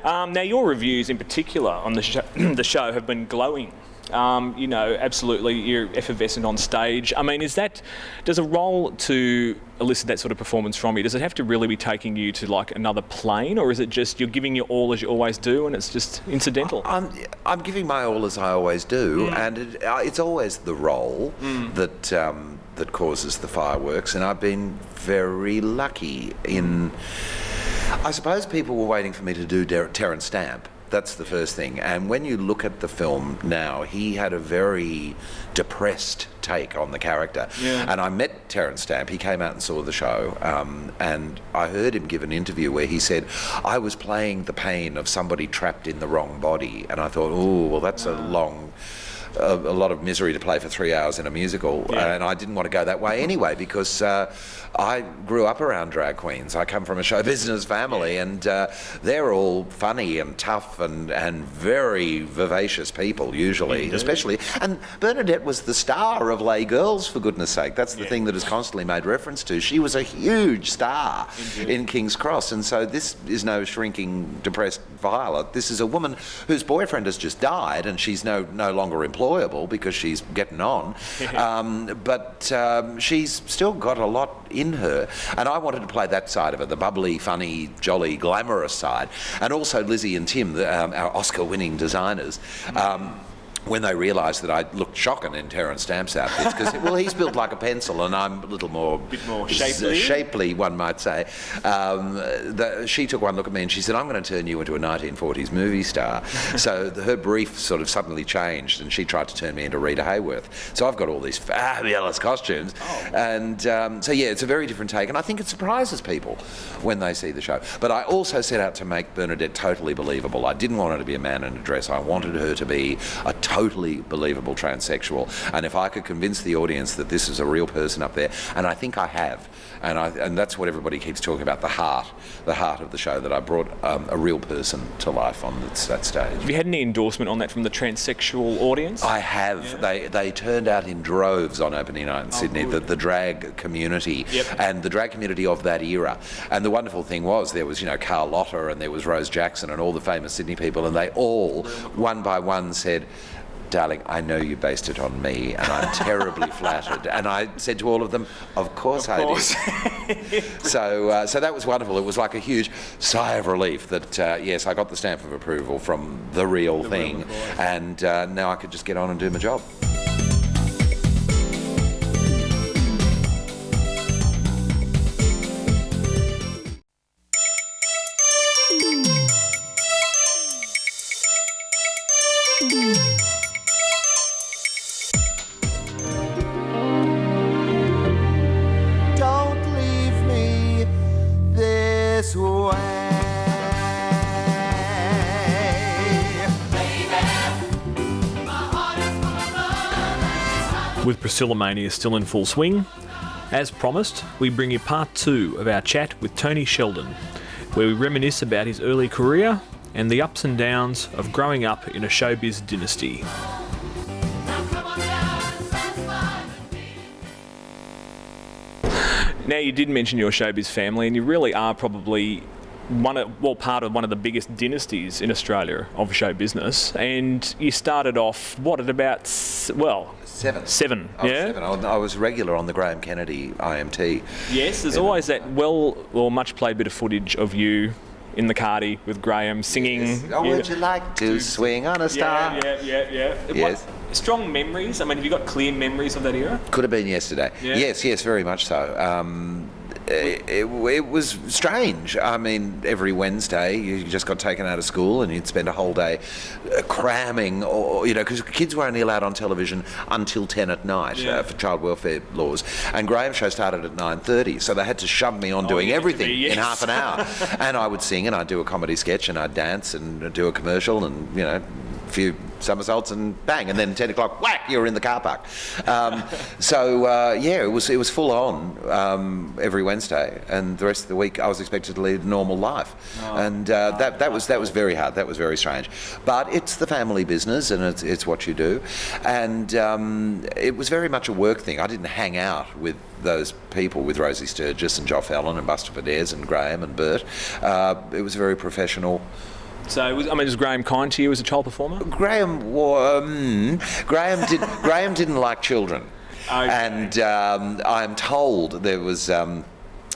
Now, your reviews in particular on the show have been glowing. Absolutely, you're effervescent on stage. I mean, does a role to elicit that sort of performance from you, does it have to really be taking you to like another plane, or is it just you're giving your all as you always do and it's just incidental? I'm giving my all as I always do, and it's always the role that causes the fireworks, and I've been very lucky in... I suppose people were waiting for me to do Terence Stamp. That's the first thing. And when you look at the film now, he had a very depressed take on the character. Yeah. And I met Terence Stamp. He came out and saw the show, and I heard him give an interview where he said, I was playing the pain of somebody trapped in the wrong body. And I thought, oh, well, that's a lot of misery to play for 3 hours in a musical, and I didn't want to go that way anyway, because I grew up around drag queens. I come from a show business family, and they're all funny and tough and very vivacious people usually, especially. And Bernadette was the star of Les Girls, for goodness sake. That's the thing that is constantly made reference to. She was a huge star in King's Cross, and so this is no shrinking, depressed Violet. This is a woman whose boyfriend has just died, and she's no longer employable because she's getting on, but she's still got a lot in her, and I wanted to play that side of it, the bubbly, funny, jolly, glamorous side. And also Lizzie and Tim, our Oscar-winning designers, when they realised that I looked shocking in Terence Stamp's outfits, because, well, he's built like a pencil and I'm a little more... bit more shapely, one might say. She took one look at me and she said, I'm going to turn you into a 1940s movie star. So her brief sort of suddenly changed, and she tried to turn me into Rita Hayworth. So I've got all these fabulous costumes. And so, yeah, it's a very different take, and I think it surprises people when they see the show. But I also set out to make Bernadette totally believable. I didn't want her to be a man in a dress. I wanted her to be a totally believable transsexual, and if I could convince the audience that this is a real person up there, and I think I have, and that's what everybody keeps talking about, the heart of the show, that I brought a real person to life on that stage. Have you had any endorsement on that from the transsexual audience? I have. Yeah. They turned out in droves on opening night in Sydney, the drag community, and the drag community of that era. And the wonderful thing was, there was, Carlotta, and there was Rose Jackson and all the famous Sydney people, and they all, one by one, said, darling, I know you based it on me, and I'm terribly flattered. And I said to all of them, of course I did. So that was wonderful. It was like a huge sigh of relief that, yes, I got the stamp of approval from the real thing, and now I could just get on and do my job. With Priscilla Mania still in full swing, as promised, we bring you part 2 of our chat with Tony Sheldon, where we reminisce about his early career and the ups and downs of growing up in a showbiz dynasty. Now, you did mention your showbiz family, and you really are probably part of one of the biggest dynasties in Australia of show business. And you started off, at about, Seven. Seven. I was regular on the Graham Kennedy IMT. Yes, there's always that much played bit of footage of you in the carty with Graham singing. Yes. Oh, would you like to swing on a star? Yeah. Yes. Strong memories? I mean, have you got clear memories of that era? Could have been yesterday. Yeah. Yes, very much so. It was strange. I mean, every Wednesday you just got taken out of school and you'd spend a whole day cramming, because kids were only allowed on television until 10 at night for child welfare laws. And Graham's show started at 9:30, so they had to shove me on doing everything in half an hour. And I would sing, and I'd do a comedy sketch, and I'd dance and do a commercial, and a few somersaults, and bang, and then 10 o'clock, whack, you're in the car park. It was full on every Wednesday, and the rest of the week I was expected to lead a normal life. That was very hard. That was very strange. But it's the family business, and it's what you do. And it was very much a work thing. I didn't hang out with those people, with Rosie Sturgis and Joff Allen and Buster Fadez and Graham and Bert. It was very professional. So, was Graham kind to you as a child performer? Graham didn't like children. Okay. And I'm told there was...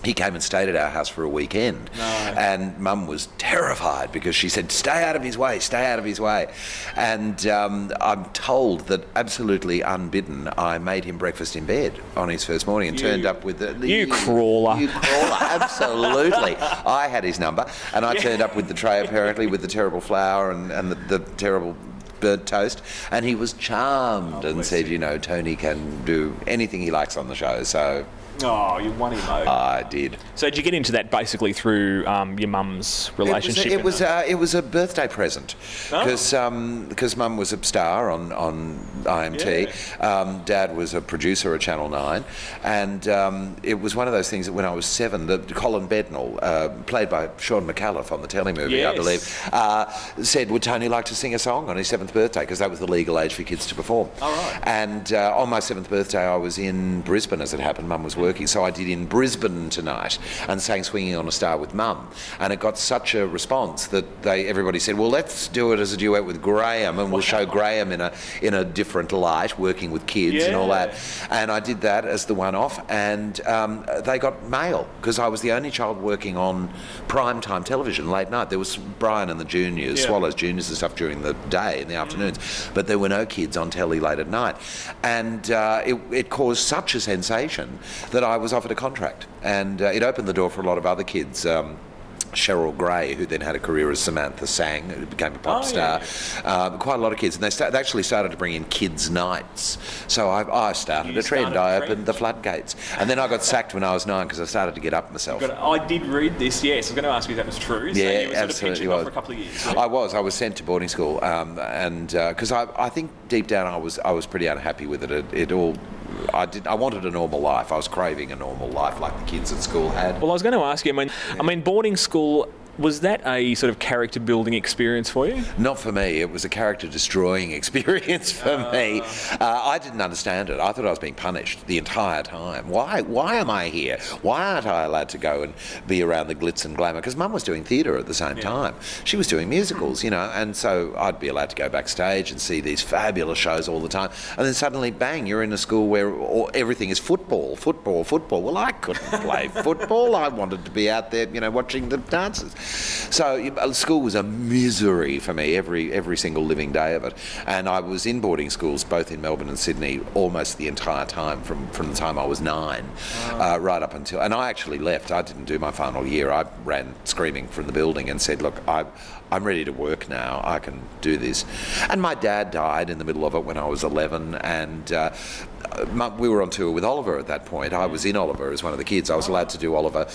he came and stayed at our house for a weekend. No. And Mum was terrified because she said, stay out of his way, stay out of his way. And I'm told that absolutely unbidden, I made him breakfast in bed on his first morning and turned up with the... You crawler. You crawler, absolutely. I had his number and I turned up with the tray apparently with the terrible flour and the terrible burnt toast, and he was charmed and said, Tony can do anything he likes on the show, so... Oh, you won him over. I did. So did you get into that basically through your mum's relationship? It was a birthday present because Mum was a star on IMT. Yeah. Dad was a producer at Channel 9, and it was one of those things that when I was 7, that Colin Bednall, played by Sean McAuliffe on the telly movie, Yes. I believe, said, would Tony like to sing a song on his 7th birthday, because that was the legal age for kids to perform. All right. And on my 7th birthday I was in Brisbane, as it happened. Mum was working, so I did In Brisbane Tonight and sang Swinging on a Star with Mum, and it got such a response that everybody said, well, let's do it as a duet with Graham, and we'll show Graham in a different light, working with kids and all that. And I did that as the one-off, and they got mail, because I was the only child working on primetime television late night. There was Brian and the Juniors, Swallows Juniors and stuff during the day, in the afternoons, but there were no kids on telly late at night. And it caused such a sensation that I was offered a contract, and it opened the door for a lot of other kids. Cheryl Gray, who then had a career as Samantha Sang, who became a pop star. Quite a lot of kids, and they actually started to bring in kids' nights. So I started a trend. I opened the floodgates, and then I got sacked when I was 9 because I started to get up myself. I did read this. Yes, I was going to ask you if that was true. So Yeah, you were sort of pensioned off for a couple of years. Right? I was sent to boarding school, and because I think deep down I was pretty unhappy with it. I wanted a normal life. I was craving a normal life like the kids at school had. Well, I was going to ask you, I mean, boarding school, was that a sort of character building experience for you? Not for me. It was a character destroying experience for me. I didn't understand it. I thought I was being punished the entire time. Why am I here? Why aren't I allowed to go and be around the glitz and glamour? Because Mum was doing theatre at the same time. She was doing musicals, and so I'd be allowed to go backstage and see these fabulous shows all the time. And then suddenly, bang, you're in a school where everything is football. Well, I couldn't play football. I wanted to be out there, watching the dances. So school was a misery for me, every single living day of it. And I was in boarding schools both in Melbourne and Sydney almost the entire time from the time I was 9 right up until... And I actually left. I didn't do my final year. I ran screaming from the building and said, look, I'm ready to work now. I can do this. And my dad died in the middle of it when I was 11, and we were on tour with Oliver at that point. I was in Oliver as one of the kids. I was allowed to do Oliver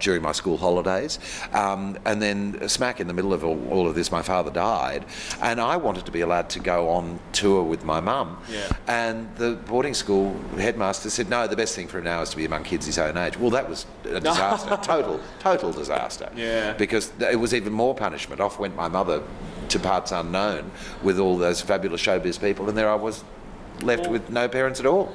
during my school holidays. And then smack in the middle of all of this, my father died, and I wanted to be allowed to go on tour with my mum. Yeah. And the boarding school headmaster said, no, the best thing for him now is to be among kids his own age. Well, that was a disaster, total disaster. Yeah. Because it was even more punishment. Off went my mother to parts unknown with all those fabulous showbiz people, and there I was left with no parents at all.